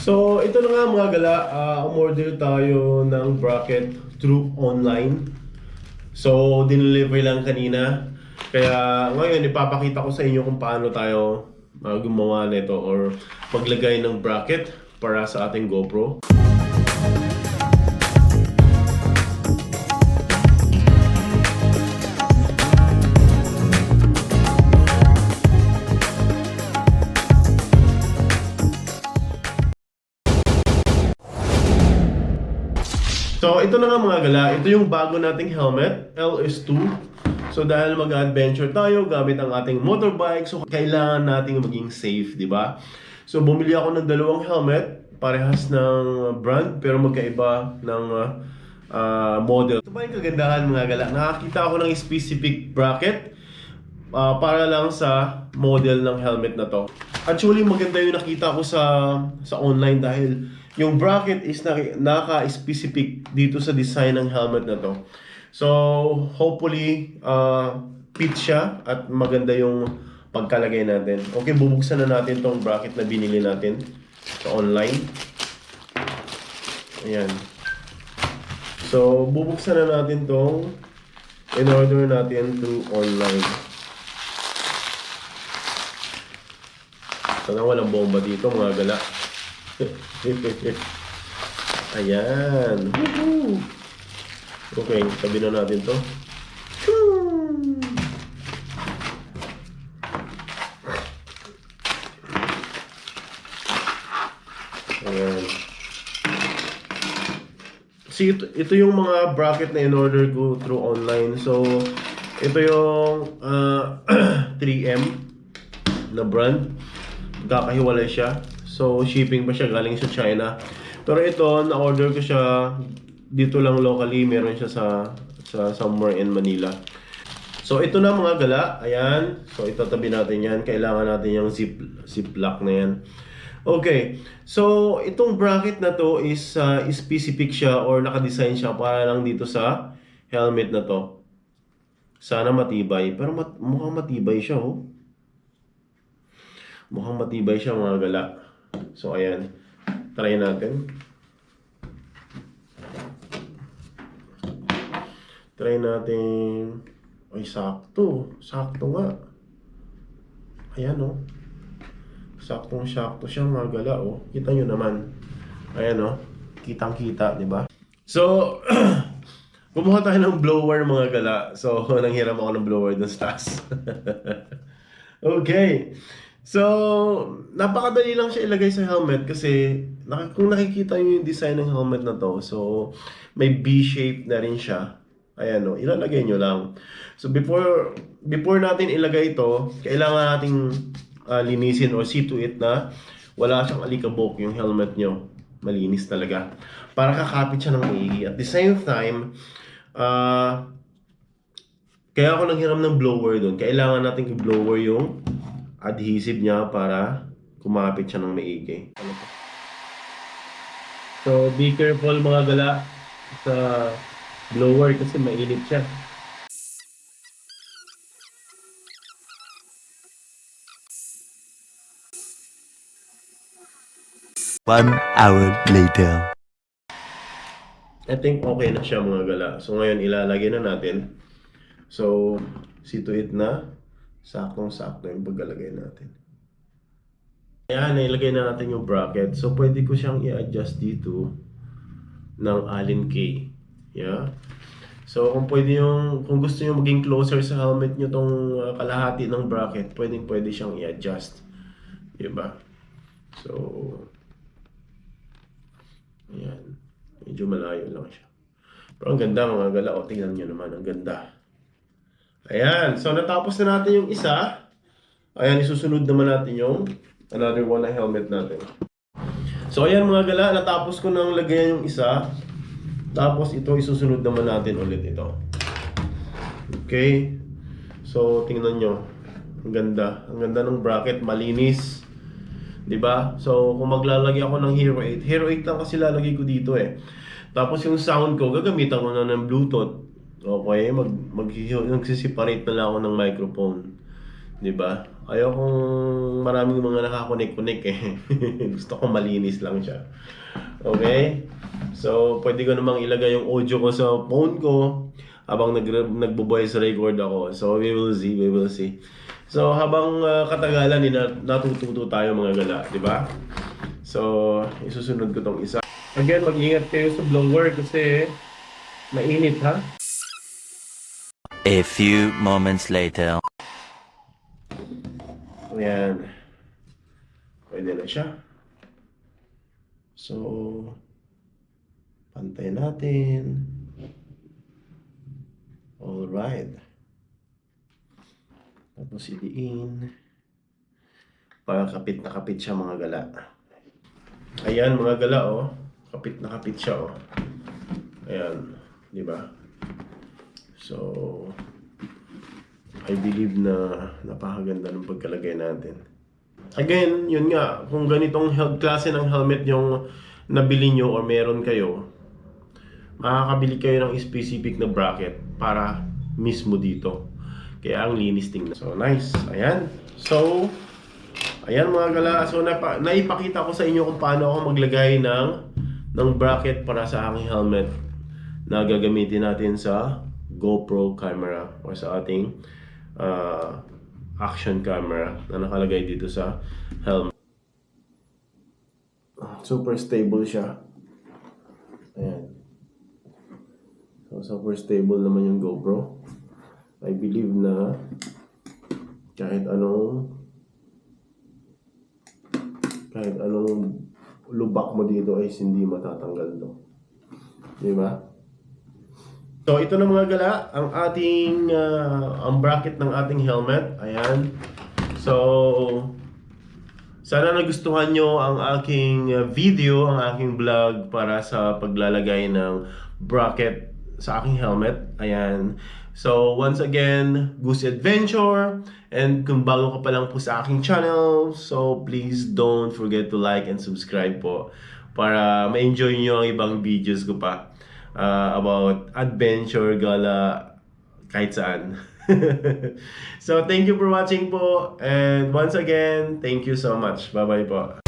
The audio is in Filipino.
So, ito na nga mga gala, umorder tayo ng bracket through online. So, dineliver lang kanina. Kaya ngayon, ipapakita ko sa inyo kung paano tayo gumawa nito or paglagay ng bracket para sa ating GoPro. So, ito na nga mga gala. Ito yung bago nating helmet, LS2. So, dahil mag-adventure tayo gamit ang ating motorbike, so kailangan nating maging safe, di ba? So, bumili ako ng dalawang helmet, parehas ng brand, pero magkaiba ng model. Ito ba yung kagandahan mga gala? Nakakita ako ng specific bracket para lang sa model ng helmet na to. Actually, maganda yung nakita ko sa online dahil yung bracket is naka-specific dito sa design ng helmet na to. So, hopefully, fit siya at maganda yung pagkalagay natin. Okay, bubuksan na natin tong bracket na binili natin sa online. Ayan. So, bubuksan na natin tong in-order natin through online. Sana walang bomba dito mga gala. Ayan. Woohoo! Okay, tabi na natin to. Ayan. See, ito yung mga bracket na in-order ko through online. So, ito yung 3M na brand. Kakahiwalay siya. So, shipping pa siya galing sa China. Pero ito, na-order ko siya dito lang locally. Meron siya sa somewhere in Manila. So, ito na mga gala. Ayan. So, itatabi natin yan. Kailangan natin yung ziplock na yan. Okay. So, itong bracket na to is specific siya or nakadesign siya para lang dito sa helmet na to. Sana matibay. Pero mukhang matibay siya, oh. Mukhang matibay siya mga gala. So, ayan. Try natin. Try natin. Ay, sakto. Sakto nga. Ayan, oh. Saktong-sakto siya mga gala, oh. Kita nyo naman. Ayan, oh. Kitang-kita, di ba? So, kumuha tayo ng blower mga gala. So, nanghiram ako ng blower dun sa taas. Okay. So, napakadali lang siya ilagay sa helmet kasi kung nakikita nyo yung design ng helmet na to, so may B-shape na rin siya. Ayan o, ilalagay nyo lang. So, before natin ilagay ito, kailangan nating linisin or see to it na wala siyang alikabok yung helmet nyo. Malinis talaga. Para kakapit siya ng maigi. At the same time, kaya ako nanghiram ng blower doon. Kailangan nating i-blower yung adhesive niya para kumapit siya ng maigi. So, be careful mga gala sa blower kasi mainit siya. One hour later. I think okay na siya mga gala. So, ngayon ilalagay na natin. So, see to it na saktong-sakto yung paglalagay natin. Ayan, nailagay na natin yung bracket. So, pwede ko siyang i-adjust dito ng Allen key. Yeah. So, kung gusto nyo maging closer sa helmet nyo tong kalahati ng bracket, pwede siyang i-adjust. Diba? So, ayan. Medyo malayo lang siya. Pero ang ganda mga gala. O, tingnan nyo naman. Ang ganda. Ayan. So, natapos na natin yung isa. Ayan, isusunod naman natin yung another one na helmet natin. So, ayan mga gala. Natapos ko nang lagayan yung isa. Tapos, ito isusunod naman natin ulit ito. Okay. So, tingnan nyo. Ang ganda. Ang ganda ng bracket. Malinis. Diba? So, kung maglalagay ako ng Hero 8. Hero 8 lang kasi lalagay ko dito eh. Tapos, yung sound ko, gagamitan ko na ng Bluetooth. Okay, magsisiparate na lang ako ng microphone. 'Di ba? Ayaw kong maraming mga nakakonek-konek eh. Gusto ko malinis lang siya. Okay? So, pwede ko namang ilagay yung audio ko sa phone ko habang nagbo-voice record ako. So, we will see, we will see. So, habang katagalan, natututo tayo mga gala, di ba? So, isusunod ko tong isa. Again, mag-ingat kayo sa blower kasi mainit ha. A few moments later. Ayan. Pwede na siya. So, pantay natin. Alright. Tapos idiin. Para kapit na kapit siya mga gala. Ayan mga gala oh. Kapit na kapit siya oh. Ayan. Di ba? So, I believe na napakaganda ng pagkalagay natin. Again, yun nga, kung ganitong klase ng helmet yung nabili nyo or meron kayo, makakabili kayo ng specific na bracket para mismo dito. Kaya ang linis tingnan. So, nice. Ayan. So, ayan mga gala. So, naipakita ko sa inyo kung paano ako maglagay ng bracket para sa aking helmet na gagamitin natin sa GoPro camera or sa ating action camera na nakalagay dito sa helmet. Super stable siya. Ayan. So, super stable naman yung GoPro. I believe na kahit anong lubak mo dito ay hindi matatanggal to. Di ba? So, ito na mga gala, ang ating, ang bracket ng ating helmet. Ayan. So, sana nagustuhan nyo ang aking video, ang aking vlog para sa paglalagay ng bracket sa aking helmet. Ayan. So, once again, Goose Adventure. And kung bago ka pa lang po sa aking channel, so please don't forget to like and subscribe po para ma-enjoy nyo ang ibang videos ko pa. About adventure, gala, kahit saan. So, thank you for watching po. And once again, thank you so much. Bye-bye po.